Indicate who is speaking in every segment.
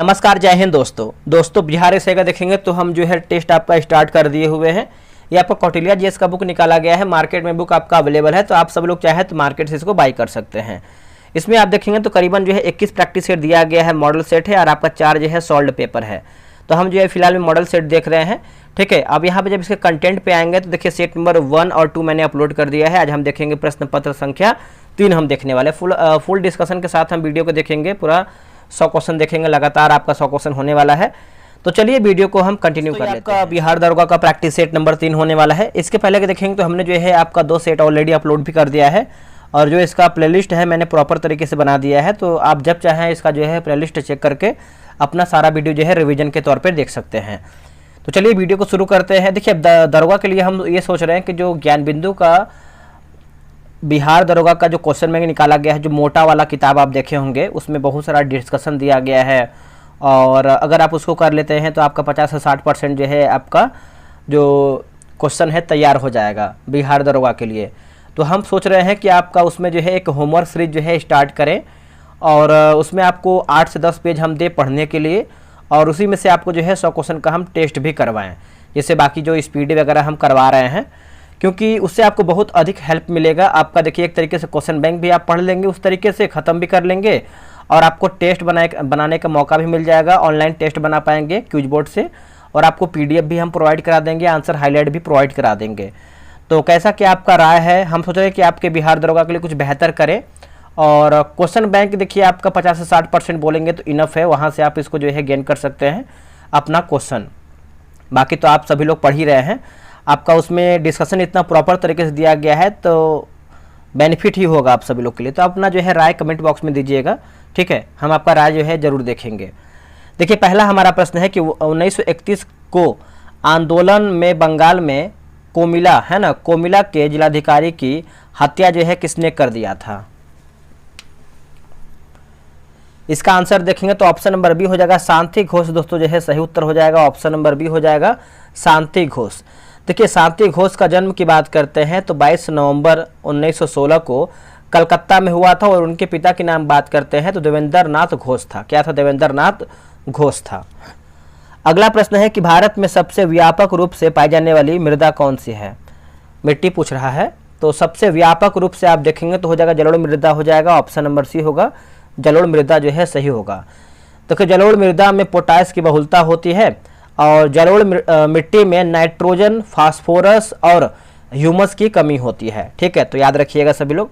Speaker 1: नमस्कार, जय हिंद दोस्तों बिहार से अगर देखेंगे तो हम जो है टेस्ट आपका स्टार्ट कर दिए हुए हैं। ये आपका कौटिल्य जीएस का बुक निकाला गया है, मार्केट में बुक आपका अवेलेबल है, तो आप सब लोग चाहे तो मार्केट से इसको बाई कर सकते हैं। इसमें आप देखेंगे तो करीबन जो है 21 प्रैक्टिस सेट दिया गया है, मॉडल सेट है और आपका 4 जो है सॉल्व पेपर है। तो हम जो है फिलहाल में मॉडल सेट देख रहे हैं, ठीक है। अब यहाँ पे जब इसके कंटेंट पे आएंगे तो देखिए सेट नंबर 1 और 2 मैंने अपलोड कर दिया है। आज हम देखेंगे प्रश्न पत्र संख्या 3 हम देखने वाले फुल डिस्कशन के साथ हम वीडियो को देखेंगे। पूरा 100 क्वेश्चन देखेंगे, लगातार आपका 100 क्वेश्चन होने वाला है। तो चलिए वीडियो को हम कंटिन्यू कर लेते हैं। बिहार दरोगा का प्रैक्टिस सेट नंबर 3 होने वाला है। इसके पहले के देखेंगे तो हमने जो है आपका 2 सेट ऑलरेडी अपलोड भी कर दिया है और जो इसका प्लेलिस्ट है मैंने प्रॉपर तरीके से बना दिया है। तो आप जब चाहें इसका जो है प्लेलिस्ट चेक करके अपना सारा वीडियो जो है रिवीजन के तौर पर देख सकते हैं। तो चलिए वीडियो को शुरू करते हैं। देखिए दरोगा के लिए हम ये सोच रहे हैं कि जो ज्ञान बिंदु का बिहार दरोगा का जो क्वेश्चन बैंक निकाला गया है, जो मोटा वाला किताब आप देखे होंगे, उसमें बहुत सारा डिस्कशन दिया गया है और अगर आप उसको कर लेते हैं तो आपका 50 से 60% जो है आपका जो क्वेश्चन है तैयार हो जाएगा बिहार दरोगा के लिए। तो हम सोच रहे हैं कि आपका उसमें जो है एक होमवर्क सीरीज जो है स्टार्ट करें और उसमें आपको 8 से 10 पेज हम दे पढ़ने के लिए और उसी में से आपको जो है 100 क्वेश्चन का हम टेस्ट भी करवाएं, जैसे बाकी जो स्पीडी वगैरह हम करवा रहे हैं, क्योंकि उससे आपको बहुत अधिक हेल्प मिलेगा। आपका देखिए एक तरीके से क्वेश्चन बैंक भी आप पढ़ लेंगे, उस तरीके से ख़त्म भी कर लेंगे और आपको टेस्ट बनाने का मौका भी मिल जाएगा। ऑनलाइन टेस्ट बना पाएंगे क्यूज बोर्ड से और आपको पीडीएफ भी हम प्रोवाइड करा देंगे, आंसर हाईलाइट भी प्रोवाइड करा देंगे। तो कैसा क्या आपका राय है? हम सोच रहे हैं कि आपके बिहार दरोगा के लिए कुछ बेहतर करें और क्वेश्चन बैंक देखिए आपका 50 से 60% बोलेंगे तो इनफ है, वहाँ से आप इसको जो है गेन कर सकते हैं अपना क्वेश्चन। बाकी तो आप सभी लोग पढ़ ही रहे हैं, आपका उसमें डिस्कशन इतना प्रॉपर तरीके से दिया गया है तो बेनिफिट ही होगा आप सभी लोग के लिए। तो अपना जो है राय कमेंट बॉक्स में दीजिएगा, ठीक है। हम आपका राय जो है ज़रूर देखेंगे। देखिए पहला हमारा प्रश्न है कि 1931 को आंदोलन में बंगाल में कोमिला है ना, कोमिला के जिलाधिकारी की हत्या जो है किसने कर दिया था? इसका आंसर देखेंगे तो ऑप्शन नंबर बी हो जाएगा शांति घोष। दोस्तों जो है सही उत्तर हो जाएगा, ऑप्शन नंबर बी हो जाएगा शांति घोष। देखिए शांति घोष का जन्म की बात करते हैं तो 22 नवंबर 1916 को कलकत्ता में हुआ था और उनके पिता के नाम बात करते हैं तो देवेंद्र नाथ घोष था। क्या था? देवेंद्र नाथ घोष था। अगला प्रश्न है कि भारत में सबसे व्यापक रूप से पाई जाने वाली मृदा कौन सी है? मिट्टी पूछ रहा है, तो सबसे व्यापक रूप से आप देखेंगे तो हो जाएगा जलोढ़ मृदा हो जाएगा, ऑप्शन नंबर सी होगा, जलोढ़ मृदा जो है सही होगा। तो जलोढ़ मृदा में पोटास की बहुलता होती है और जलोढ़ मिट्टी में नाइट्रोजन, फास्फोरस और ह्यूमस की कमी होती है, ठीक है। तो याद रखिएगा सभी लोग।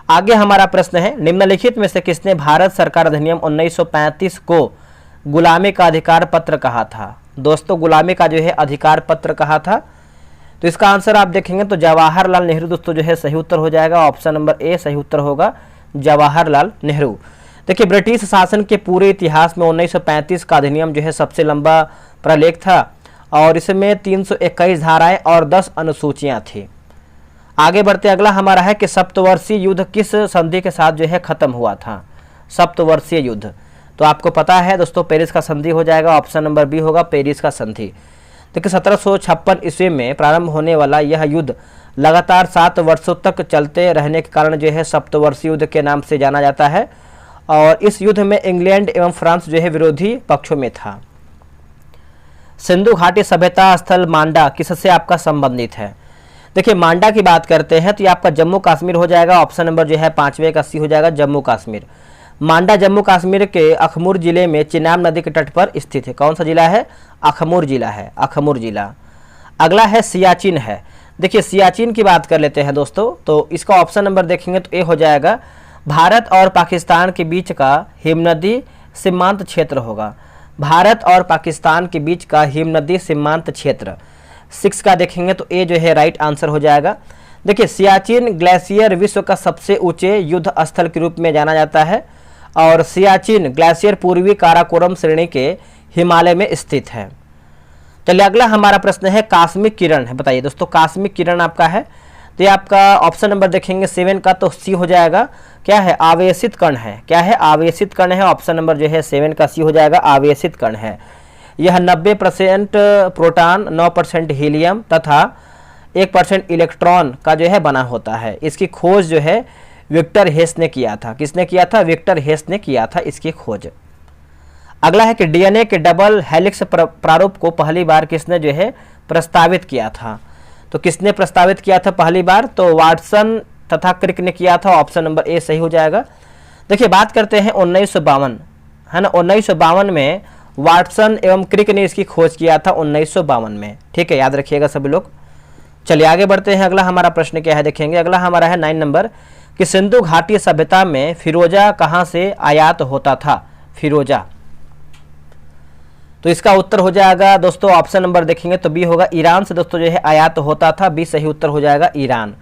Speaker 1: आगे हमारा प्रश्न है निम्नलिखित में से किसने भारत सरकार अधिनियम 1935 को गुलामी का अधिकार पत्र कहा था? दोस्तों गुलामी का जो है अधिकार पत्र कहा था, तो इसका आंसर आप देखेंगे तो जवाहरलाल नेहरू दोस्तों जो है सही उत्तर हो जाएगा, ऑप्शन नंबर ए सही उत्तर होगा, जवाहरलाल नेहरू। देखिए ब्रिटिश शासन के पूरे इतिहास में 1935 का अधिनियम जो है सबसे लंबा प्रलेख था और इसमें 321 धाराएं और 10 अनुसूचियां थी। आगे बढ़ते अगला हमारा है कि सप्तवर्षीय युद्ध किस संधि के साथ जो है खत्म हुआ था? सप्तवर्षीय युद्ध तो आपको पता है दोस्तों पेरिस का संधि हो जाएगा, ऑप्शन नंबर बी होगा पेरिस का संधि। देखिए 1756 ईस्वी में प्रारंभ होने वाला यह युद्ध लगातार 7 वर्षों तक चलते रहने के कारण जो है सप्तवर्षीय युद्ध के नाम से जाना जाता है और इस युद्ध में इंग्लैंड एवं फ्रांस जो है विरोधी पक्षों में था। सिंधु घाटी सभ्यता स्थल मांडा किससे आपका संबंधित है? देखिए मांडा की बात करते हैं तो ये आपका जम्मू कश्मीर हो जाएगा, ऑप्शन नंबर जो है 5वें का सी हो जाएगा, जम्मू कश्मीर। मांडा जम्मू कश्मीर के अखनूर जिले में चिनाब नदी के तट पर स्थित है। कौन सा जिला है? अखनूर जिला है, अखनूर जिला। अगला है सियाचिन है। देखिए सियाचिन की बात कर लेते हैं दोस्तों, तो इसका ऑप्शन नंबर देखेंगे तो ए हो जाएगा, भारत और पाकिस्तान के बीच का हिमनदी सीमांत क्षेत्र होगा। भारत और पाकिस्तान के बीच का हिमनदी सीमांत क्षेत्र 6 का देखेंगे तो ए जो है राइट आंसर हो जाएगा। देखिए सियाचिन ग्लेशियर विश्व का सबसे ऊंचे युद्ध स्थल के रूप में जाना जाता है और सियाचिन ग्लेशियर पूर्वी काराकोरम श्रेणी के हिमालय में स्थित है। चलिए अगला हमारा प्रश्न है कास्मिक किरण है। बताइए दोस्तों कास्मिक किरण आपका है तो ये आपका ऑप्शन नंबर देखेंगे 7 का तो सी हो जाएगा। क्या है? आवेशित कण है। क्या है? आवेशित कण है, ऑप्शन नंबर जो है 7 का सी हो जाएगा, आवेशित कण है। यह 90% प्रोटॉन, 9% हीलियम तथा 1% इलेक्ट्रॉन का जो है बना होता है। इसकी खोज जो है विक्टर हेस ने किया था। किसने किया था? विक्टर हेस ने किया था इसकी खोज। अगला है कि डीएनए के डबल हेलिक्स प्रारूप को पहली बार किसने जो है प्रस्तावित किया था? तो किसने प्रस्तावित किया था पहली बार? तो वाटसन तथा क्रिक ने किया था। ऑप्शन नंबर ए सही हो जाएगा। देखिए बात करते हैं 1952, है ना, 1952 में वाटसन एवं क्रिक ने इसकी खोज किया था 1952 में। ठीक है, याद रखिएगा सभी लोग। चलिए आगे बढ़ते हैं। अगला हमारा प्रश्न क्या है देखेंगे। अगला हमारा है 9 नंबर कि सिंधु घाटी सभ्यता में फिरोजा कहाँ से आयात होता था? फिरोजा, तो इसका उत्तर हो जाएगा दोस्तों ऑप्शन नंबर देखेंगे तो बी होगा, ईरान से दोस्तों जो है आयात होता था। बी सही उत्तर हो जाएगा, ईरान।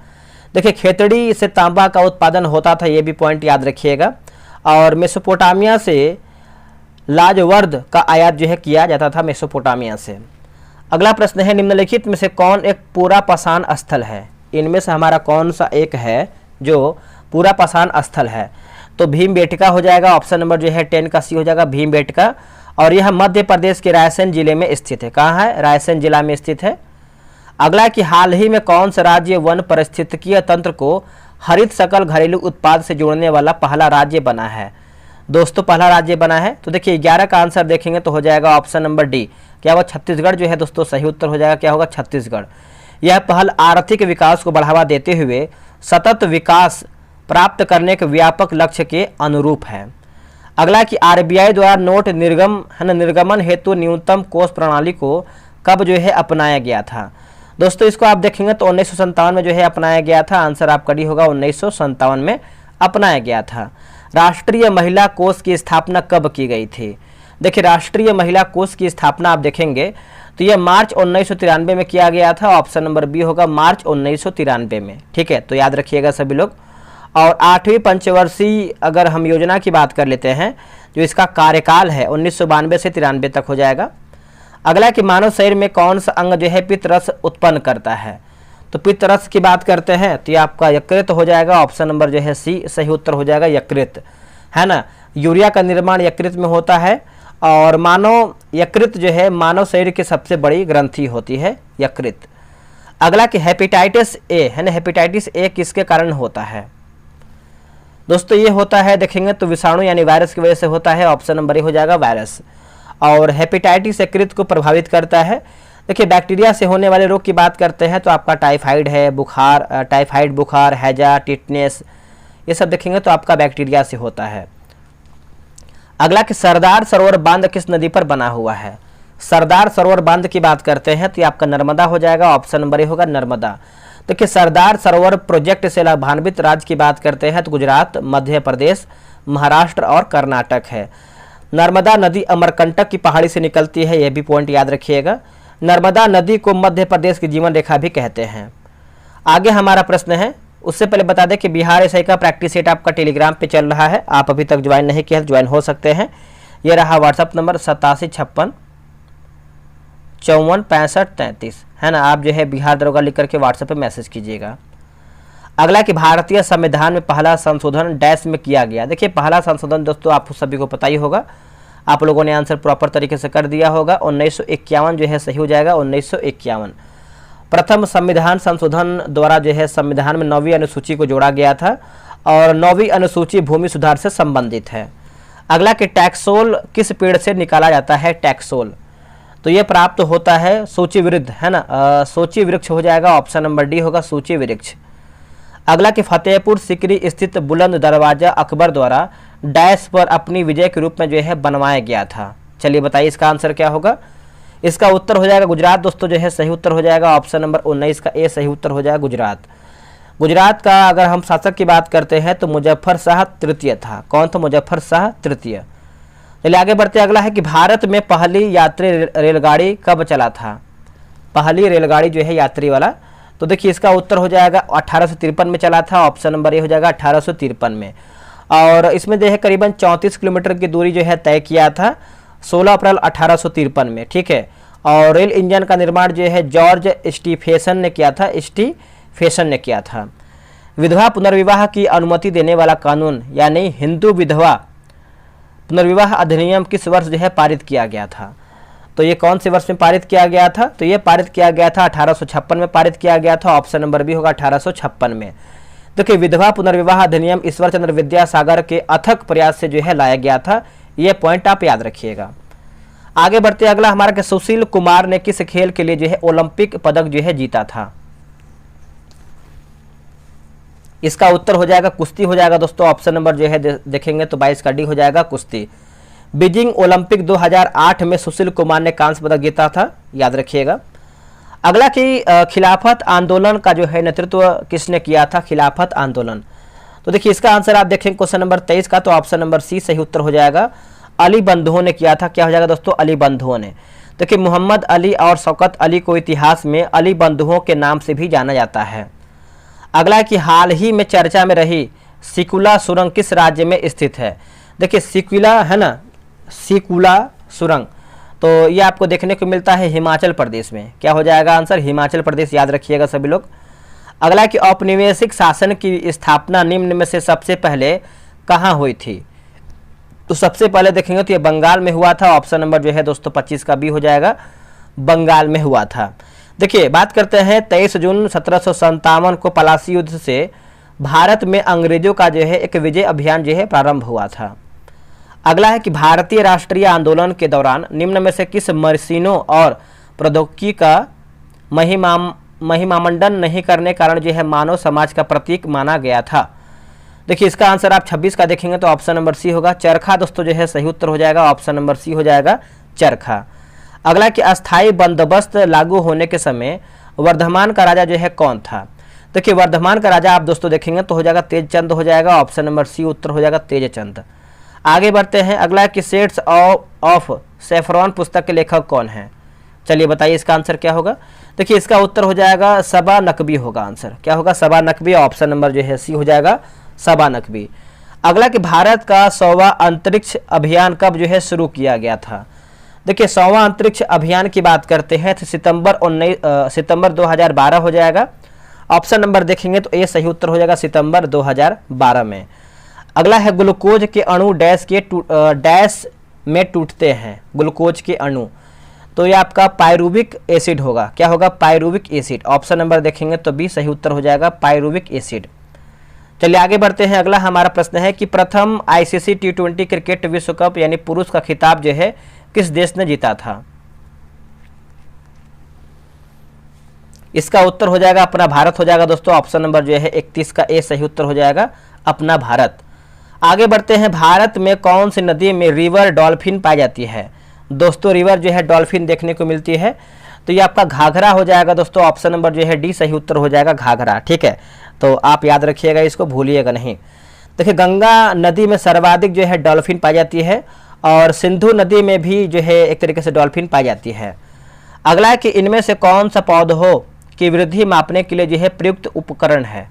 Speaker 1: देखिए खेतड़ी से तांबा का उत्पादन होता था, ये भी पॉइंट याद रखिएगा। और मेसोपोटामिया से लाजवर्द का आयात जो है किया जाता था मेसोपोटामिया से। अगला प्रश्न है निम्नलिखित में से कौन एक पूरा पाषाण स्थल है? इनमें से हमारा कौन सा एक है जो पूरा पाषाण स्थल है? तो भीमबेटका हो जाएगा। ऑप्शन नंबर जो है 10 का सी हो जाएगा, भीमबेटका। और यह मध्य प्रदेश के रायसेन जिले में स्थित है। कहाँ है? रायसेन जिला में स्थित है। अगला कि हाल ही में कौन सा राज्य वन पारिस्थितिकीय तंत्र को हरित सकल घरेलू उत्पाद से जोड़ने वाला पहला राज्य बना है? दोस्तों पहला राज्य बना है। तो देखिए 11 का आंसर देखेंगे तो हो जाएगा ऑप्शन नंबर डी। क्या होगा? छत्तीसगढ़ जो है दोस्तों सही उत्तर हो जाएगा। क्या होगा? छत्तीसगढ़। यह पहल आर्थिक विकास को बढ़ावा देते हुए सतत विकास प्राप्त करने के व्यापक लक्ष्य के अनुरूप है। अगला कि आरबीआई द्वारा नोट निर्गमन हेतु न्यूनतम कोष प्रणाली को कब जो है अपनाया गया था? दोस्तों इसको आप देखेंगे तो 1957 में जो है अपनाया गया था। आंसर आपका डी होगा, 1957 में अपनाया गया था। राष्ट्रीय महिला कोष की स्थापना कब की गई थी? देखिए राष्ट्रीय महिला कोष की स्थापना आप देखेंगे तो यह मार्च 1993 में किया गया था। ऑप्शन नंबर बी होगा, मार्च 1993 में। ठीक है, तो याद रखिएगा सभी लोग। और 8वीं पंचवर्षीय अगर हम योजना की बात कर लेते हैं, जो इसका कार्यकाल है 1992 से 93 तक हो जाएगा। अगला कि मानव शरीर में कौन सा अंग जो है पित्तरस उत्पन्न करता है? तो पित्तरस की बात करते हैं तो ये आपका यकृत हो जाएगा। ऑप्शन नंबर जो है सी सही उत्तर हो जाएगा, यकृत, है ना। यूरिया का निर्माण यकृत में होता है और मानव यकृत जो है मानव शरीर की सबसे बड़ी ग्रंथि होती है यकृत। अगला कि हेपेटाइटिस ए, है ना, हेपेटाइटिस ए किसके कारण होता है? दोस्तों ये होता है देखेंगे तो विषाणु यानी वायरस की वजह से होता है। ऑप्शन नंबर ए हो जाएगा, वायरस। और हेपेटाइटिस यकृत को प्रभावित करता है। देखिए बैक्टीरिया से होने वाले रोग की बात करते हैं तो आपका टाइफाइड है, बुखार, टाइफाइड बुखार, हैजा, टिटनेस, ये सब देखेंगे तो आपका बैक्टीरिया से होता है। अगला कि सरदार सरोवर बांध किस नदी पर बना हुआ है? सरदार सरोवर बांध की बात करते हैं तो ये आपका नर्मदा हो जाएगा। ऑप्शन नंबर ए होगा, नर्मदा। देखिए सरदार सरोवर प्रोजेक्ट से लाभान्वित राज्य की बात करते हैं तो गुजरात, मध्य प्रदेश, महाराष्ट्र और कर्नाटक है। नर्मदा नदी अमरकंटक की पहाड़ी से निकलती है, यह भी पॉइंट याद रखिएगा। नर्मदा नदी को मध्य प्रदेश की जीवन रेखा भी कहते हैं। आगे हमारा प्रश्न है, उससे पहले बता दें कि बिहार एसआई का प्रैक्टिस सेट आपका टेलीग्राम पे चल रहा है। आप अभी तक ज्वाइन नहीं किया, ज्वाइन हो सकते हैं। ये रहा व्हाट्सअप नंबर 8756546533, है ना। आप जो है बिहार दरोगा लिख करके व्हाट्सएप पे मैसेज कीजिएगा। अगला कि भारतीय संविधान में पहला संशोधन डैश में किया गया। देखिए पहला संशोधन दोस्तों आप सभी को पता ही होगा, आप लोगों ने आंसर प्रॉपर तरीके से कर दिया होगा। 1951 जो है सही हो जाएगा, 1951। प्रथम संविधान संशोधन द्वारा जो है संविधान में 9वीं अनुसूची को जोड़ा गया था और 9वीं अनुसूची भूमि सुधार से संबंधित है। अगला कि टैक्सोल किस पेड़ से निकाला जाता है? टैक्सोल, तो ये प्राप्त होता है सूची वृक्ष, है ना, सूची वृक्ष हो जाएगा। ऑप्शन नंबर डी होगा, सूची वृक्ष। अगला कि फतेहपुर सिकरी स्थित बुलंद दरवाजा अकबर द्वारा डैश पर अपनी विजय के रूप में जो है बनवाया गया था। चलिए बताइए इसका आंसर क्या होगा? इसका उत्तर हो जाएगा गुजरात दोस्तों, जो है सही उत्तर हो जाएगा। ऑप्शन नंबर 19 का ए सही उत्तर हो जाएगा, गुजरात। गुजरात का अगर हम शासक की बात करते हैं तो मुजफ्फर शाह तृतीय था। कौन था? मुजफ्फर शाह तृतीय। चलिए आगे बढ़ते। अगला है कि भारत में पहली यात्री रेलगाड़ी कब चला था? पहली रेलगाड़ी जो है यात्री वाला, तो देखिए इसका उत्तर हो जाएगा 1853 में चला था। ऑप्शन नंबर ए हो जाएगा 1853 में। और इसमें जो है करीबन 34 किलोमीटर की दूरी जो है तय किया था 16 अप्रैल 1853 में। ठीक है, और रेल इंजन का निर्माण जो है जॉर्ज स्टीफेसन ने किया था, स्टीफेसन ने किया था। विधवा पुनर्विवाह की अनुमति देने वाला कानून यानी हिंदू विधवा पुनर्विवाह अधिनियम किस वर्ष जो है पारित किया गया था? तो ये कौन से वर्ष में पारित किया गया था? तो ये पारित किया गया था 1856 में पारित किया गया था। ऑप्शन नंबर बी होगा 1856 में। देखिए विधवा पुनर्विवाह अधिनियम ईश्वर चंद्र विद्यासागर के अथक प्रयास से जो है लाया गया था। ये पॉइंट आप याद रखिएगा। आगे बढ़ते अगला हमारा कि सुशील कुमार ने किस खेल के लिए जो है ओलंपिक पदक जो है जीता था? इसका उत्तर हो जाएगा कुश्ती हो जाएगा दोस्तों। ऑप्शन नंबर जो है देखेंगे तो 22 का डी हो जाएगा कुश्ती। बीजिंग ओलंपिक 2008 में सुशील कुमार ने कांस्य पदक जीता था, याद रखिएगा। अगला कि खिलाफत आंदोलन का जो है नेतृत्व किसने किया था? खिलाफत आंदोलन, तो देखिए इसका आंसर आप देखेंगे क्वेश्चन नंबर 23 का, तो ऑप्शन नंबर सी सही उत्तर हो जाएगा। अली बंधुओं ने किया था। क्या हो जाएगा दोस्तों? अली बंधुओं ने। देखिए मोहम्मद अली और शौकत अली को इतिहास में अली बंधुओं के नाम से भी जाना जाता है। अगला कि हाल ही में चर्चा में रही सिकुला सुरंग किस राज्य में स्थित है? देखिए सिकुला है ना, सिकुला सुरंग, तो ये आपको देखने को मिलता है हिमाचल प्रदेश में। क्या हो जाएगा आंसर? हिमाचल प्रदेश, याद रखिएगा सभी लोग। अगला कि औपनिवेशिक शासन की स्थापना निम्न में से सबसे पहले कहाँ हुई थी? तो सबसे पहले देखेंगे तो ये बंगाल में हुआ था। ऑप्शन नंबर जो है दोस्तों 25 का बी हो जाएगा, बंगाल में हुआ था। देखिए बात करते हैं 23 जून 1757 को पलासी युद्ध से भारत में अंग्रेजों का जो है एक विजय अभियान जो है प्रारंभ हुआ था। अगला है कि भारतीय राष्ट्रीय आंदोलन के दौरान निम्न में से किस मशीनों और प्रौद्योगिकी का महिमामंडन नहीं करने कारण जो है मानव समाज का प्रतीक माना गया था? देखिए इसका आंसर आप 26 का देखेंगे तो ऑप्शन नंबर सी होगा, चरखा दोस्तों जो है सही उत्तर हो जाएगा। ऑप्शन नंबर सी हो जाएगा, चरखा। अगला कि अस्थाई बंदोबस्त लागू होने के समय वर्धमान का राजा जो है कौन था? देखिए वर्धमान का राजा आप दोस्तों देखेंगे तो हो जाएगा तेजचंद हो जाएगा। ऑप्शन नंबर सी उत्तर हो जाएगा, तेजचंद। आगे बढ़ते हैं अगला कि शेड्स ऑफ सैफरॉन पुस्तक के लेखक कौन है? चलिए बताइए इसका आंसर क्या होगा? देखिए इसका उत्तर हो जाएगा सबा नकवी होगा आंसर। क्या होगा? सबा नकवी। ऑप्शन नंबर जो है सी हो जाएगा, सबा नकवी। अगला कि भारत का 100वां अंतरिक्ष अभियान कब जो है शुरू किया गया था? देखिए 100वां अंतरिक्ष अभियान की बात करते हैं तो सितंबर 2012 हो जाएगा। ऑप्शन नंबर देखेंगे तो ए सही उत्तर हो जाएगा, सितंबर 2012 में। अगला है ग्लूकोज के अणु डैश में टूटते हैं। ग्लूकोज के अणु, तो ये आपका पायरुविक एसिड होगा। क्या होगा? Pyruvic acid. ऑप्शन नंबर देखेंगे तो बी सही उत्तर हो जाएगा, पायरुविक एसिड। चलिए आगे बढ़ते हैं। अगला हमारा प्रश्न है कि प्रथम आईसीसी T20 क्रिकेट विश्व कप यानी पुरुष का खिताब जो है किस देश ने जीता था? इसका उत्तर हो जाएगा अपना भारत हो जाएगा दोस्तों। ऑप्शन नंबर जो है 31 का ए सही उत्तर हो जाएगा, अपना भारत। आगे बढ़ते हैं, भारत में कौन सी नदी में रिवर डॉल्फिन पाई जाती है? दोस्तों रिवर जो है डॉल्फिन देखने को मिलती है, तो ये आपका घाघरा हो जाएगा दोस्तों। ऑप्शन नंबर जो है डी सही उत्तर हो जाएगा, घाघरा। ठीक है, तो आप याद रखिएगा, इसको भूलिएगा नहीं। देखिए गंगा नदी में सर्वाधिक जो है डॉल्फिन पाई जाती है और सिंधु नदी में भी जो है एक तरीके से डॉल्फिन पाई जाती है। अगला है कि इनमें से कौन सा पौधों की वृद्धि मापने के लिए जो है प्रयुक्त उपकरण है?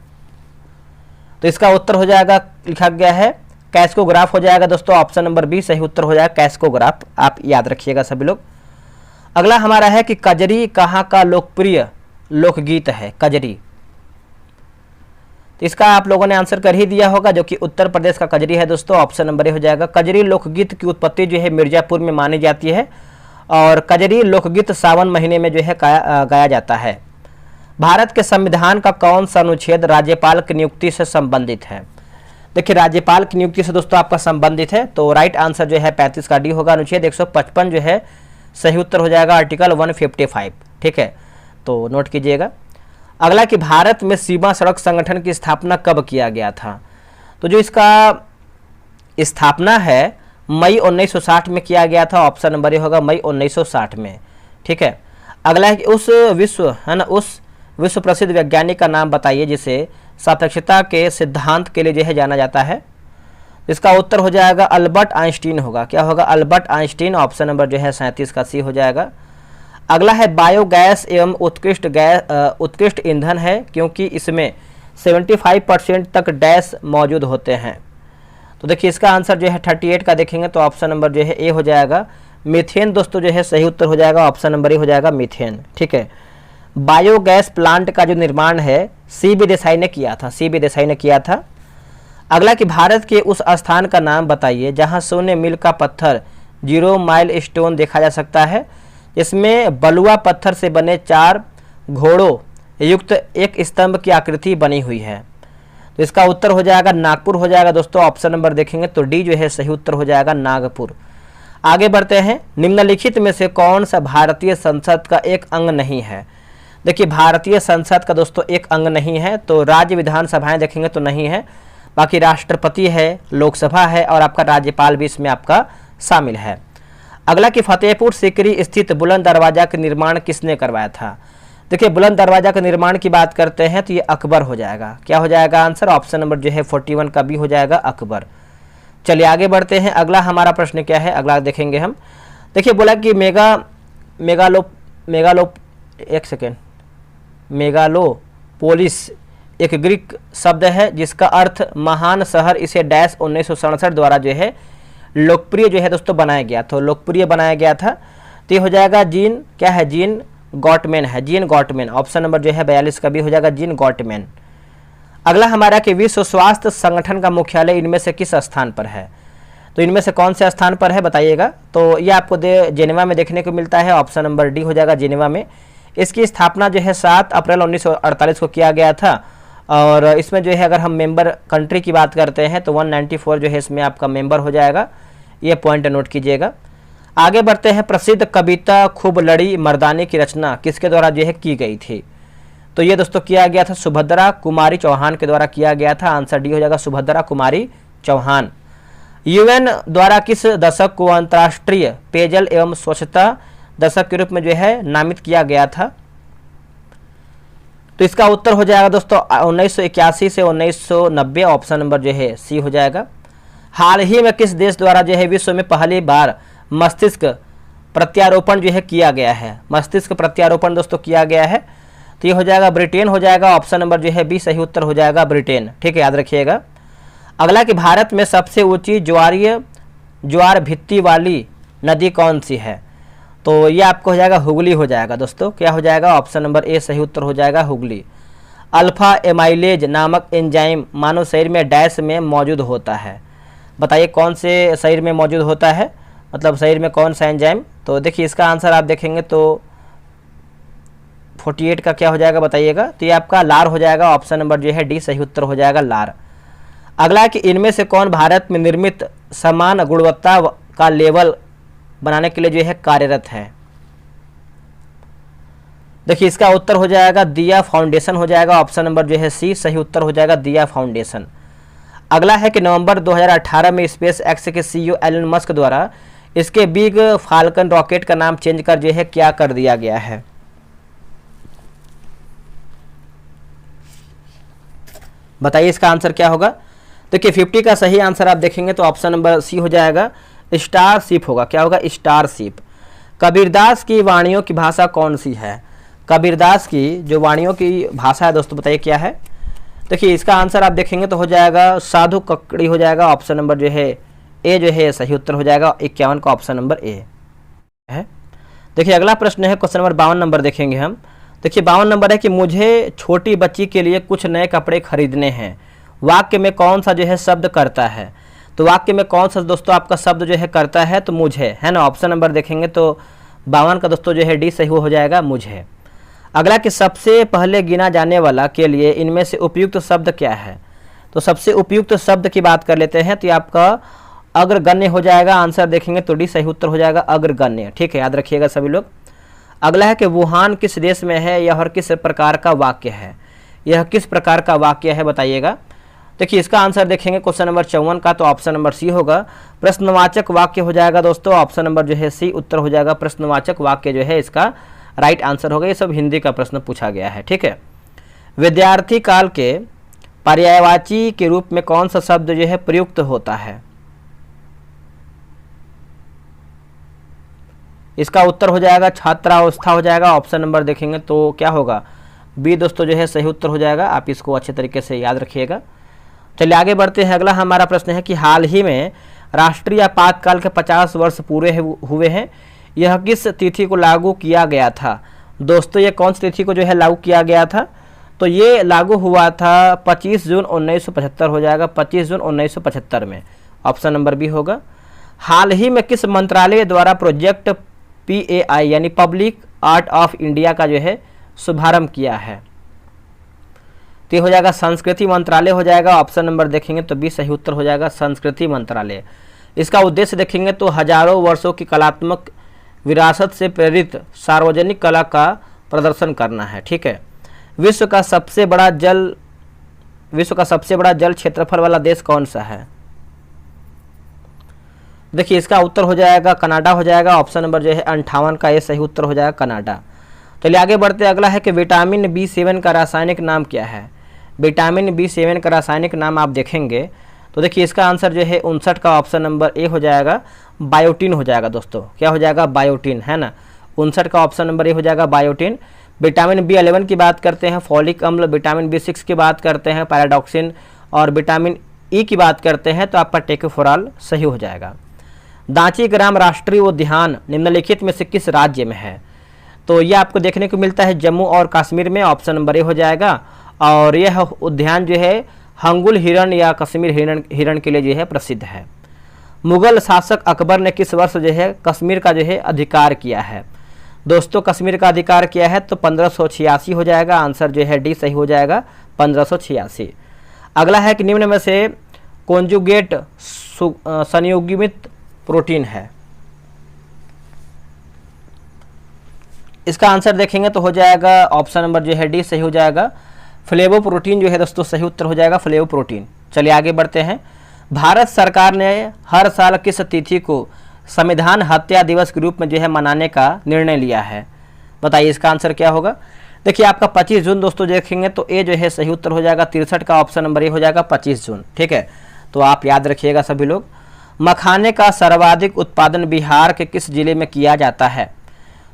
Speaker 1: तो इसका उत्तर हो जाएगा, लिखा गया है कैस्कोग्राफ हो जाएगा दोस्तों। ऑप्शन नंबर बी सही उत्तर हो जाएगा, कैस्कोग्राफ। आप याद रखिएगा सभी लोग। अगला हमारा है कि कजरी कहाँ का लोकप्रिय लोकगीत है? कजरी, तो इसका आप लोगों ने आंसर कर ही दिया होगा, जो कि उत्तर प्रदेश का कजरी है दोस्तों। ऑप्शन नंबर ए हो जाएगा। कजरी लोकगीत की उत्पत्ति जो है मिर्जापुर में मानी जाती है और कजरी लोकगीत सावन महीने में जो है गाया जाता है। भारत के संविधान का कौन सा अनुच्छेद राज्यपाल की नियुक्ति से संबंधित है? देखिए राज्यपाल की नियुक्ति से दोस्तों आपका संबंधित है, तो राइट आंसर जो है 35 का डी होगा। अनुच्छेद 155 जो है सही उत्तर हो जाएगा, आर्टिकल 155। ठीक है, तो नोट कीजिएगा। अगला कि भारत में सीमा सड़क संगठन की स्थापना कब किया गया था? तो जो इसका स्थापना है मई 1960 में किया गया था। ऑप्शन नंबर ए होगा, मई 1960 में। ठीक है, अगला है कि उस विश्व प्रसिद्ध वैज्ञानिक का नाम बताइए जिसे सापेक्षता के सिद्धांत के लिए जो है जाना जाता है। इसका उत्तर हो जाएगा अल्बर्ट आइंस्टीन होगा। क्या होगा? Albert Einstein. ऑप्शन नंबर जो है 37 का सी हो जाएगा। अगला है बायोगैस एवं उत्कृष्ट ईंधन है क्योंकि इसमें 75% तक डैश मौजूद होते हैं। तो देखिए इसका आंसर जो है 38 का देखेंगे तो ऑप्शन नंबर जो है ए हो जाएगा, मीथेन दोस्तों जो है सही उत्तर हो जाएगा। ऑप्शन नंबर ए हो जाएगा, मीथेन। ठीक है, बायोगैस प्लांट का जो निर्माण है CB देसाई ने किया था। CB देसाई ने किया था। अगला कि भारत के उस स्थान का नाम बताइए जहां सोने मिल का पत्थर 0 माइल स्टोन देखा जा सकता है। इसमें बलुआ पत्थर से बने 4 घोड़ों युक्त एक स्तंभ की आकृति बनी हुई है। तो इसका उत्तर हो जाएगा नागपुर हो जाएगा दोस्तों। ऑप्शन नंबर देखेंगे तो डी जो है सही उत्तर हो जाएगा नागपुर। आगे बढ़ते हैं, निम्नलिखित में से कौन सा भारतीय संसद का एक अंग नहीं है। देखिए भारतीय संसद का दोस्तों एक अंग नहीं है, तो राज्य विधानसभाएं देखेंगे तो नहीं है, बाकी राष्ट्रपति है, लोकसभा है और आपका राज्यपाल भी इसमें आपका शामिल है। अगला कि फतेहपुर सीकरी स्थित बुलंद दरवाजा का निर्माण किसने करवाया था। देखिए बुलंद दरवाजा का निर्माण की बात करते हैं तो ये अकबर हो जाएगा। क्या हो जाएगा आंसर, ऑप्शन नंबर जो है 41 का भी हो जाएगा अकबर। चलिए आगे बढ़ते हैं, अगला हमारा प्रश्न क्या है, अगला देखेंगे हम। देखिए बोला कि मेगालोपोलिस एक ग्रीक शब्द है जिसका अर्थ महान शहर, इसे डैश 1967 द्वारा जो है लोकप्रिय जो है दोस्तों बनाया गया, तो लोकप्रिय बनाया गया था। तो ये हो जाएगा जीन, क्या है, जीन गॉटमैन है, जीन गॉटमैन। ऑप्शन नंबर जो है 42 का भी हो जाएगा जीन गॉटमैन। अगला हमारा कि विश्व स्वास्थ्य संगठन का मुख्यालय इनमें से किस स्थान पर है। तो इनमें से कौन से स्थान पर है बताइएगा। तो ये आपको जेनेवा में देखने को मिलता है, ऑप्शन नंबर डी हो जाएगा जेनेवा में। इसकी स्थापना जो है 7 अप्रैल 1948 को किया गया था और इसमें जो है अगर हम मेंबर कंट्री की बात करते हैं तो 194 जो है इसमें आपका मेंबर हो जाएगा, ये पॉइंट नोट कीजिएगा। आगे बढ़ते हैं, प्रसिद्ध कविता खूब लड़ी मर्दानी की रचना किसके द्वारा जो है की गई थी। तो ये दोस्तों किया गया था सुभद्रा कुमारी चौहान के द्वारा किया गया था, आंसर डी हो जाएगा सुभद्रा कुमारी चौहान। यूएन द्वारा किस दशक को अंतर्राष्ट्रीय पेयजल एवं स्वच्छता दशक के रूप में जो है नामित किया गया था। तो इसका उत्तर हो जाएगा दोस्तों 1981 से 1990, ऑप्शन नंबर जो है सी हो जाएगा। हाल ही में किस देश द्वारा जो है विश्व में पहली बार मस्तिष्क प्रत्यारोपण जो है किया गया है, मस्तिष्क प्रत्यारोपण दोस्तों किया गया है। तो ये हो जाएगा ब्रिटेन हो जाएगा, ऑप्शन नंबर जो है बी सही उत्तर हो जाएगा ब्रिटेन, ठीक है, याद रखिएगा। अगला कि भारत में सबसे ऊंची ज्वार भित्ति वाली नदी कौन सी है। तो ये आपको हो जाएगा हुगली हो जाएगा दोस्तों, क्या हो जाएगा, ऑप्शन नंबर ए सही उत्तर हो जाएगा हुगली। अल्फा एमाइलेज नामक एंजाइम मानव शरीर में डैश में मौजूद होता है, बताइए कौन से शरीर में मौजूद होता है, मतलब शरीर में कौन सा एंजाइम। तो देखिए इसका आंसर आप देखेंगे तो 48 का क्या हो जाएगा बताइएगा। तो ये आपका लार हो जाएगा, ऑप्शन नंबर जो है डी सही उत्तर हो जाएगा लार। अगला कि इनमें से कौन भारत में निर्मित समान गुणवत्ता का लेवल बनाने के लिए जो है कार्यरत है। देखिए इसका उत्तर हो जाएगा दिया फाउंडेशन हो जाएगा, ऑप्शन नंबर जो है सी सही उत्तर हो जाएगा दिया फाउंडेशन। अगला है कि नवंबर 2018 में स्पेस एक्स के सीईओ एलन मस्क द्वारा इसके बिग फाल्कन रॉकेट का नाम चेंज कर जो है क्या कर दिया गया है। बताइए इसका आंसर क्या होगा। देखिए 50 का सही आंसर आप देखेंगे तो ऑप्शन नंबर सी हो जाएगा स्टारशिप होगा, क्या होगा स्टारशिप। कबीरदास की वाणियों की भाषा कौन सी है। कबीरदास की जो वाणियों की भाषा है दोस्तों बताइए क्या है। देखिए इसका आंसर आप देखेंगे तो हो जाएगा साधु ककड़ी हो जाएगा, ऑप्शन नंबर जो है ए जो है सही उत्तर हो जाएगा 51 का ऑप्शन नंबर ए है। देखिए अगला प्रश्न है क्वेश्चन नंबर 52 नंबर देखेंगे हम। देखिए 52 नंबर है कि मुझे छोटी बच्ची के लिए कुछ नए कपड़े खरीदने हैं, वाक्य में कौन सा जो है शब्द करता है। तो वाक्य में कौन सा दोस्तों आपका शब्द जो है करता है, तो मुझे है ना, ऑप्शन नंबर देखेंगे तो 52 का दोस्तों जो है डी सही हो जाएगा मुझे। अगला कि सबसे पहले गिना जाने वाला के लिए इनमें से उपयुक्त शब्द क्या है। तो सबसे उपयुक्त शब्द की बात कर लेते हैं तो ये आपका अग्रगण्य हो जाएगा, आंसर देखेंगे तो डी सही उत्तर हो जाएगा अग्रगण्य, ठीक है, याद रखिएगा सभी लोग। अगला है कि वुहान किस देश में है, यह और किस प्रकार का वाक्य है, यह किस प्रकार का वाक्य है बताइएगा। देखिए इसका आंसर देखेंगे क्वेश्चन नंबर 54 का तो ऑप्शन नंबर सी होगा प्रश्नवाचक वाक्य हो जाएगा दोस्तों, ऑप्शन नंबर जो है सी उत्तर हो जाएगा प्रश्नवाचक वाक्य जो है इसका राइट आंसर होगा। ये सब हिंदी का प्रश्न पूछा गया है, ठीक है। विद्यार्थी काल के पर्यायवाची के रूप में कौन सा शब्द जो है प्रयुक्त होता है। इसका उत्तर हो जाएगा छात्रावस्था हो जाएगा, ऑप्शन नंबर देखेंगे तो क्या होगा बी दोस्तों जो है सही उत्तर हो जाएगा। आप इसको अच्छे तरीके से याद रखिएगा। चलिए आगे बढ़ते हैं। अगला हमारा प्रश्न है कि हाल ही में राष्ट्रीय आपातकाल के 50 वर्ष पूरे हुए हैं, यह किस तिथि को लागू किया गया था। दोस्तों ये कौन सी तिथि को जो है लागू किया गया था, तो ये लागू हुआ था 25 जून 1975 हो जाएगा, 25 जून 1975 में, ऑप्शन नंबर बी होगा। हाल ही में किस मंत्रालय द्वारा प्रोजेक्ट PAI यानी पब्लिक आर्ट ऑफ इंडिया का जो है शुभारंभ किया है। तो ये हो जाएगा संस्कृति मंत्रालय हो जाएगा। ऑप्शन नंबर देखेंगे तो बी सही उत्तर हो जाएगा, संस्कृति मंत्रालय। इसका उद्देश्य देखेंगे तो हजारों वर्षों की कलात्मक विरासत से प्रेरित सार्वजनिक कला का प्रदर्शन करना है। ठीक है। विश्व का सबसे बड़ा जल क्षेत्रफल वाला देश कौन सा है? देखिए इसका उत्तर हो जाएगा कनाडा हो जाएगा। ऑप्शन नंबर जो है 58 का ये सही उत्तर हो जाएगा, कनाडा। चलिए आगे बढ़ते, अगला है कि विटामिन B7 का रासायनिक नाम क्या है? विटामिन B7 का रासायनिक नाम आप देखेंगे तो देखिए इसका आंसर जो है 59 का ऑप्शन नंबर ए हो जाएगा, बायोटीन हो जाएगा दोस्तों। क्या हो जाएगा? बायोटीन, है ना। 59 का ऑप्शन नंबर ए हो जाएगा, बायोटीन। विटामिन B11 की बात करते हैं, फॉलिक अम्ल, विटामिन B6 की बात करते हैं, पैराडॉक्सिन, और विटामिन ई की बात करते हैं तो आपका टेकोफोराल सही हो जाएगा। दांची ग्राम राष्ट्रीय उद्यान निम्नलिखित में से किस राज्य में है? तो यह आपको देखने को मिलता है जम्मू और कश्मीर में। ऑप्शन नंबर ए हो जाएगा। और यह उद्यान जो है हंगुल हिरण या कश्मीर हिरण के लिए जो है प्रसिद्ध है। मुगल शासक अकबर ने किस वर्ष जो है कश्मीर का जो है अधिकार किया है? दोस्तों कश्मीर का अधिकार किया है तो 1586 हो जाएगा। आंसर जो है डी सही हो जाएगा, 1586। अगला है कि निम्न में से कॉन्जुगेट संयुग्मित प्रोटीन है? इसका आंसर देखेंगे तो हो जाएगा ऑप्शन नंबर जो है डी सही हो जाएगा, फ्लेवो प्रोटीन जो है दोस्तों सही उत्तर हो जाएगा, फ्लेवो प्रोटीन। चलिए आगे बढ़ते हैं। भारत सरकार ने हर साल किस तिथि को संविधान हत्या दिवस के रूप में जो है मनाने का निर्णय लिया है? बताइए इसका आंसर क्या होगा? देखिए आपका 25 जून दोस्तों देखेंगे तो ए जो है सही उत्तर हो जाएगा, 63 का ऑप्शन नंबर ए हो जाएगा, 25 जून। ठीक है, तो आप याद रखिएगा सभी लोग। मखाने का सर्वाधिक उत्पादन बिहार के किस जिले में किया जाता है?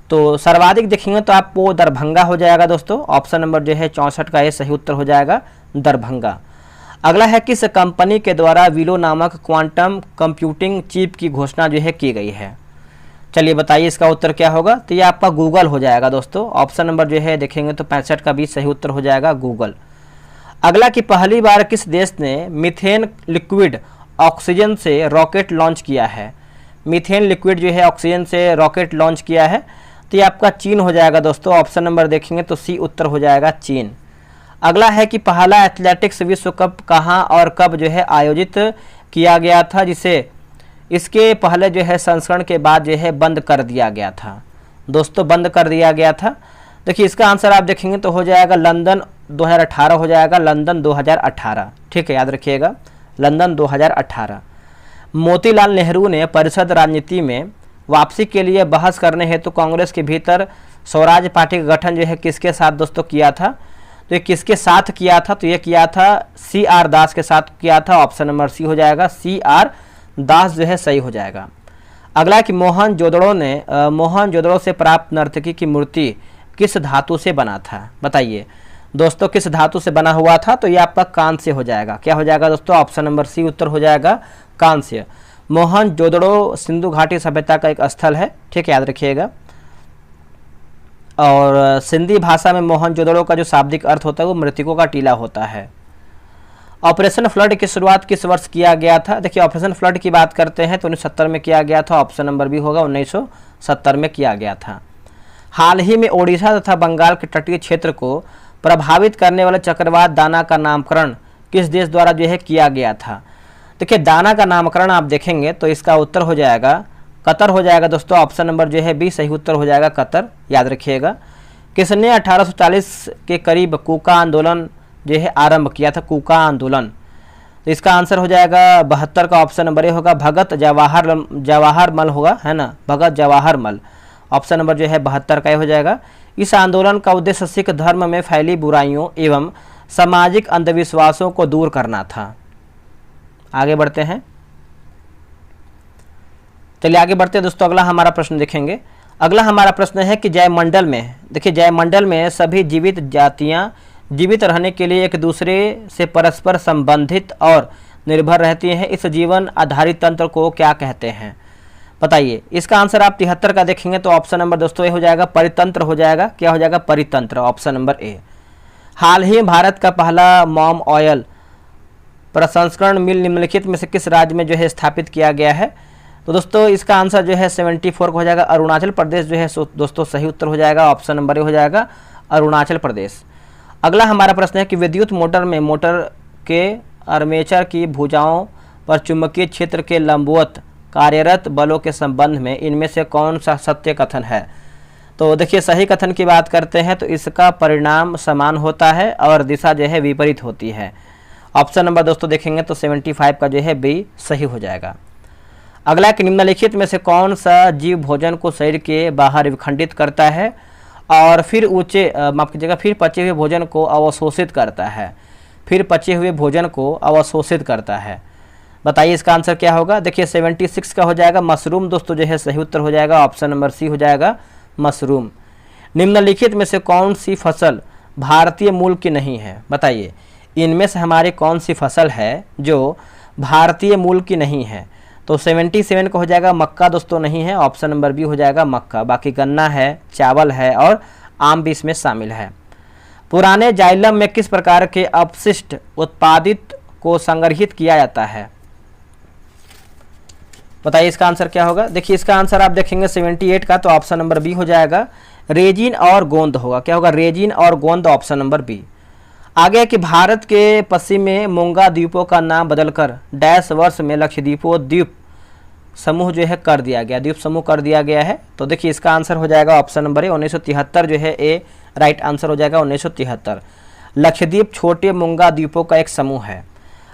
Speaker 1: तो सर्वाधिक देखेंगे तो आपको दरभंगा हो जाएगा दोस्तों। ऑप्शन नंबर जो है 64 का ये सही उत्तर हो जाएगा, दरभंगा। अगला है किस कंपनी के द्वारा विलो नामक क्वांटम कंप्यूटिंग चिप की घोषणा जो है की गई है? चलिए बताइए इसका उत्तर क्या होगा? तो ये आपका गूगल हो जाएगा दोस्तों। ऑप्शन नंबर जो है देखेंगे तो 65 का भी सही उत्तर हो जाएगा, गूगल। अगला कि पहली बार किस देश ने मीथेन लिक्विड ऑक्सीजन से रॉकेट लॉन्च किया है? मीथेन लिक्विड जो है ऑक्सीजन से रॉकेट लॉन्च किया है तो ये आपका चीन हो जाएगा दोस्तों। ऑप्शन नंबर देखेंगे तो सी उत्तर हो जाएगा, चीन। अगला है कि पहला एथलेटिक्स विश्व कप कहाँ और कब जो है आयोजित किया गया था, जिसे इसके पहले जो है संस्करण के बाद जो है बंद कर दिया गया था? दोस्तों बंद कर दिया गया था। देखिए इसका आंसर आप देखेंगे तो हो जाएगा लंदन 2018 हो जाएगा, लंदन 2018। ठीक है, याद रखिएगा, लंदन 2018। मोतीलाल नेहरू ने परिषद राजनीति में वापसी के लिए बहस करने हेतु कांग्रेस के भीतर स्वराज पार्टी का गठन जो है किसके साथ दोस्तों किया था? तो ये किसके साथ किया था? तो ये किया था CR दास के साथ किया था। ऑप्शन नंबर सी हो जाएगा, CR दास जो है सही हो जाएगा। अगला कि मोहनजोदड़ो से प्राप्त नर्तकी की मूर्ति किस धातु से बना था? बताइए दोस्तों किस धातु से बना हुआ था? तो ये आपका कांस्य हो जाएगा। क्या हो जाएगा दोस्तों? ऑप्शन नंबर सी उत्तर हो जाएगा, कांस्य। मोहनजोदड़ो सिंधु घाटी सभ्यता का एक स्थल है। ठीक है, याद रखिएगा। और सिंधी भाषा में मोहनजोदड़ो का जो शाब्दिक अर्थ होता है वो मृतकों का टीला होता है। ऑपरेशन फ्लड की शुरुआत किस वर्ष किया गया था? देखिए ऑपरेशन फ्लड की बात करते हैं तो 1970 में किया गया था। ऑप्शन नंबर बी होगा, 1970 में किया गया था। हाल ही में ओडिशा तथा बंगाल के तटीय क्षेत्र को प्रभावित करने वाले चक्रवात दाना का नामकरण किस देश द्वारा जो है किया गया था? देखिए दाना का नामकरण आप देखेंगे तो इसका उत्तर हो जाएगा कतर हो जाएगा दोस्तों। ऑप्शन नंबर जो है बी सही उत्तर हो जाएगा, कतर। याद रखिएगा। किसने 1840 के करीब कूका आंदोलन जो है आरंभ किया था? कूका आंदोलन। तो इसका आंसर हो जाएगा 72 का ऑप्शन नंबर ए होगा, भगत जवाहर मल होगा, है ना, भगत जवाहर मल। ऑप्शन नंबर जो है 72 का हो जाएगा। इस आंदोलन का उद्देश्य सिख धर्म में फैली बुराइयों एवं सामाजिक अंधविश्वासों को दूर करना था। आगे बढ़ते हैं। चलिए आगे बढ़ते हैं दोस्तों। अगला हमारा प्रश्न देखेंगे। अगला हमारा प्रश्न है कि जयमंडल में, देखिए जयमंडल में सभी जीवित जातियां जीवित रहने के लिए एक दूसरे से परस्पर संबंधित और निर्भर रहती हैं। इस जीवन आधारित तंत्र को क्या कहते हैं? बताइए इसका आंसर आप 73 का देखेंगे तो ऑप्शन नंबर दोस्तों ए हो जाएगा, परितंत्र हो जाएगा। क्या हो जाएगा? परितंत्र, ऑप्शन नंबर ए। हाल ही भारत का पहला मॉम ऑयल प्रसंस्करण मिल निम्नलिखित में से किस राज्य में जो है स्थापित किया गया है? तो दोस्तों इसका आंसर जो है 74 हो जाएगा, अरुणाचल प्रदेश जो है दोस्तों सही उत्तर हो जाएगा। ऑप्शन नंबर ए हो जाएगा, अरुणाचल प्रदेश। अगला हमारा प्रश्न है कि विद्युत मोटर में मोटर के आर्मेचर की भुजाओं पर चुंबकीय क्षेत्र के लंबवत कार्यरत बलों के संबंध में इनमें से कौन सा सत्य कथन है। तो देखिए सही कथन की बात करते हैं तो इसका परिणाम समान होता है और दिशा जो है विपरीत होती है। ऑप्शन नंबर दोस्तों देखेंगे तो 75 का जो है बी सही हो जाएगा। अगला कि निम्नलिखित में से कौन सा जीव भोजन को शरीर के बाहर विखंडित करता है और फिर माफ कीजिएगा फिर पचे हुए भोजन को अवशोषित करता है। फिर पचे हुए भोजन को अवशोषित करता है, बताइए इसका आंसर क्या होगा। देखिए 76 का हो जाएगा मशरूम दोस्तों जो है सही उत्तर हो जाएगा। ऑप्शन नंबर सी हो जाएगा मशरूम। निम्नलिखित में से कौन सी फसल भारतीय मूल की नहीं है, बताइए इनमें से हमारी कौन सी फसल है जो भारतीय मूल की नहीं है। तो 77 का हो जाएगा मक्का दोस्तों नहीं है। ऑप्शन नंबर बी हो जाएगा मक्का। बाकी गन्ना है, चावल है और आम भी इसमें शामिल है। पुराने जाइलम में किस प्रकार के अपशिष्ट उत्पादित को संग्रहित किया जाता है, बताइए इसका आंसर क्या होगा। देखिए इसका आंसर आप देखेंगे 78 का, तो ऑप्शन नंबर बी हो जाएगा रेजिन और गोंद होगा। क्या होगा, रेजिन और गोंद, ऑप्शन नंबर बी। आगे कि भारत के पश्चिम में मूंगा द्वीपों का नाम बदलकर डैश वर्ष में लक्षद्वीपों द्वीप समूह जो है कर दिया गया, द्वीप समूह कर दिया गया है। तो देखिए इसका आंसर हो जाएगा ऑप्शन नंबर ए 1973 जो है ए राइट आंसर हो जाएगा 1973। लक्षद्वीप छोटे मूंगा द्वीपों का एक समूह है।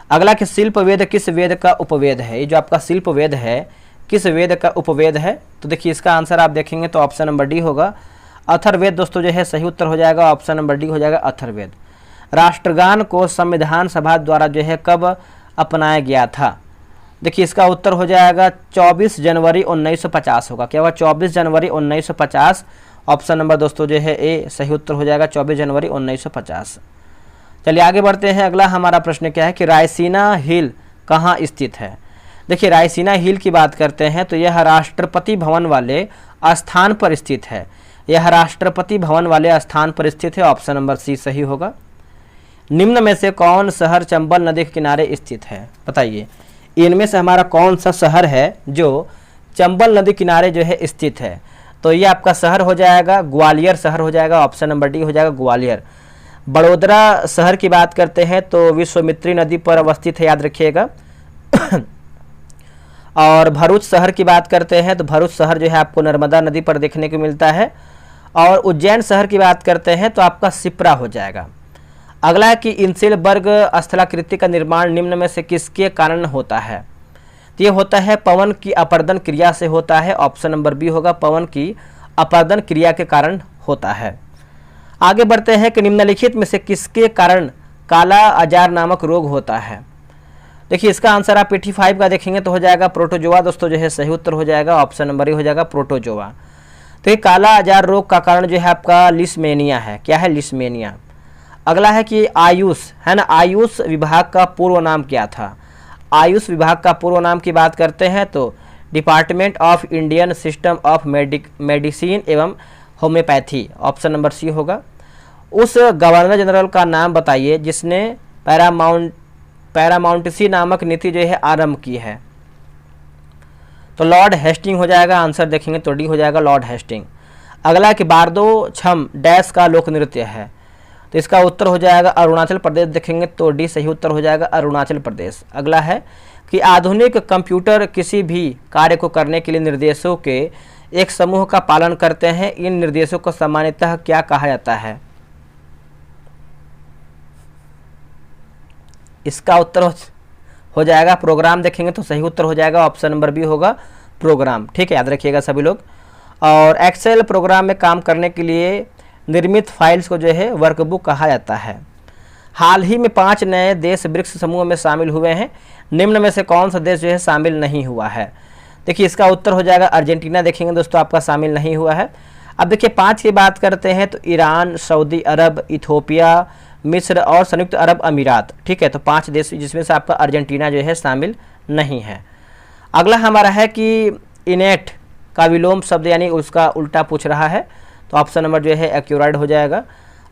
Speaker 1: अगला कि शिल्प वेद किस वेद का उपवेद है, ये जो आपका शिल्प वेद है किस वेद का उपवेद है। तो देखिए इसका आंसर आप देखेंगे तो ऑप्शन नंबर डी होगा अथर्ववेद दोस्तों जो है सही उत्तर हो जाएगा। ऑप्शन नंबर डी हो जाएगा अथर्ववेद। राष्ट्रगान को संविधान सभा द्वारा जो है कब अपनाया गया था, देखिए इसका उत्तर हो जाएगा 24 जनवरी 1950 होगा। क्या होगा, 24 जनवरी 1950। ऑप्शन नंबर दोस्तों जो है ए सही उत्तर हो जाएगा 24 जनवरी 1950। चलिए आगे बढ़ते हैं। अगला हमारा प्रश्न क्या है कि रायसीना हिल कहाँ स्थित है। देखिए रायसीना हिल की बात करते हैं तो यह राष्ट्रपति भवन वाले स्थान पर स्थित है। यह राष्ट्रपति भवन वाले स्थान पर स्थित है। ऑप्शन नंबर सी सही होगा। निम्न में से कौन शहर चंबल नदी के किनारे स्थित है, बताइए इनमें से हमारा कौन सा शहर है जो चंबल नदी किनारे जो है स्थित है। तो ये आपका शहर हो जाएगा ग्वालियर शहर हो जाएगा। ऑप्शन नंबर डी हो जाएगा ग्वालियर। बड़ोदरा शहर की बात करते हैं तो विश्वामित्री नदी पर अवस्थित है, याद रखिएगा। और भरूच शहर की बात करते हैं तो भरूच शहर जो है आपको नर्मदा नदी पर देखने को मिलता है। और उज्जैन शहर की बात करते हैं तो आपका सिप्रा हो जाएगा। अगला है कि इंसिलबर्ग स्थलाकृति का निर्माण निम्न में से किसके कारण होता है, तो ये होता है पवन की अपर्दन क्रिया से होता है। ऑप्शन नंबर बी होगा पवन की अपर्दन क्रिया के कारण होता है। आगे बढ़ते हैं कि निम्नलिखित में से किसके कारण काला अजार नामक रोग होता है। देखिए इसका आंसर आप 85 का देखेंगे तो हो जाएगा प्रोटोजोआ दोस्तों जो है सही उत्तर हो जाएगा। ऑप्शन नंबर ए हो जाएगा प्रोटोजोआ। तो ये काला अजार रोग का कारण जो है आपका लिस्मेनिया है। क्या है, लिस्मेनिया। अगला है कि आयुष है ना, आयुष विभाग का पूर्व नाम क्या था। आयुष विभाग का पूर्व नाम की बात करते हैं तो department of Indian system of medicine एवं होम्योपैथी। ऑप्शन नंबर सी होगा। उस गवर्नर जनरल का नाम बताइए जिसने पैरामाउंटेसी नामक नीति जो है आरंभ की है। तो लॉर्ड हेस्टिंग हो जाएगा। आंसर देखेंगे तो डी हो जाएगा लॉर्ड हेस्टिंग। अगला कि बारदो छम डैश का लोक नृत्य है, तो इसका उत्तर हो जाएगा अरुणाचल प्रदेश। देखेंगे तो डी सही उत्तर हो जाएगा अरुणाचल प्रदेश। अगला है कि आधुनिक कंप्यूटर किसी भी कार्य को करने के लिए निर्देशों के एक समूह का पालन करते हैं। इन निर्देशों को सामान्यतः क्या कहा जाता है, इसका उत्तर हो जाएगा प्रोग्राम। देखेंगे तो सही उत्तर हो जाएगा ऑप्शन नंबर बी होगा प्रोग्राम। ठीक है, याद रखिएगा सभी लोग। और एक्सेल प्रोग्राम में काम करने के लिए निर्मित फाइल्स को जो है वर्कबुक कहा जाता है। हाल ही में 5 नए देश ब्रिक्स समूह में शामिल हुए हैं। निम्न में से कौन सा देश जो है शामिल नहीं हुआ है। देखिए इसका उत्तर हो जाएगा अर्जेंटीना। देखेंगे दोस्तों आपका शामिल नहीं हुआ है। अब देखिए 5 की बात करते हैं तो ईरान, सऊदी अरब, इथोपिया, मिस्र और संयुक्त अरब अमीरात। ठीक है, तो 5 देश जिसमें से आपका अर्जेंटीना जो है शामिल नहीं है। अगला हमारा है कि इनेट का विलोम शब्द यानी उसका उल्टा पूछ रहा है, तो ऑप्शन नंबर जो है एक्यूरेट हो जाएगा।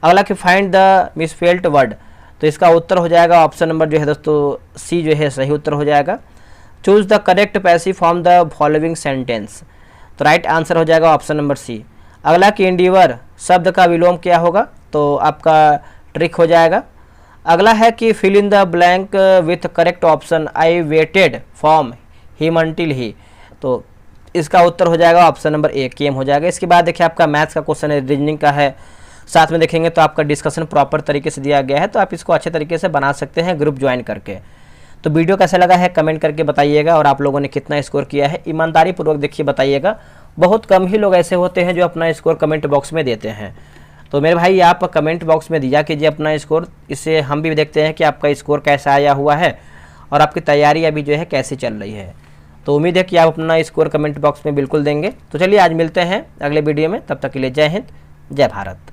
Speaker 1: अगला कि फाइंड द मिसस्पेल्ड वर्ड, तो इसका उत्तर हो जाएगा ऑप्शन नंबर जो है दोस्तों सी जो है सही उत्तर हो जाएगा। Choose the correct passive form the following sentence, तो राइट आंसर हो जाएगा ऑप्शन नंबर सी। अगला कि इंडिवर शब्द का विलोम क्या होगा, तो आपका ट्रिक हो जाएगा। अगला है कि fill in the blank with correct option, I waited from him until he, तो इसका उत्तर हो जाएगा ऑप्शन नंबर ए केम हो जाएगा। इसके बाद देखिए आपका मैथ्स का क्वेश्चन है, रीजनिंग का है, साथ में देखेंगे तो आपका डिस्कशन प्रॉपर तरीके से दिया गया है, तो आप इसको अच्छे तरीके से बना सकते हैं ग्रुप ज्वाइन करके। तो वीडियो कैसा लगा है कमेंट करके बताइएगा, और आप लोगों ने कितना स्कोर किया है ईमानदारी पूर्वक देखिए बताइएगा। बहुत कम ही लोग ऐसे होते हैं जो अपना स्कोर कमेंट बॉक्स में देते हैं। तो मेरे भाई आप कमेंट बॉक्स में दिया कीजिए अपना स्कोर, इससे हम भी देखते हैं कि आपका स्कोर कैसा आया हुआ है और आपकी तैयारी अभी जो है कैसी चल रही है। तो उम्मीद है कि आप अपना स्कोर कमेंट बॉक्स में बिल्कुल देंगे। तो चलिए आज मिलते हैं अगले वीडियो में, तब तक के लिए जय हिंद, जय भारत।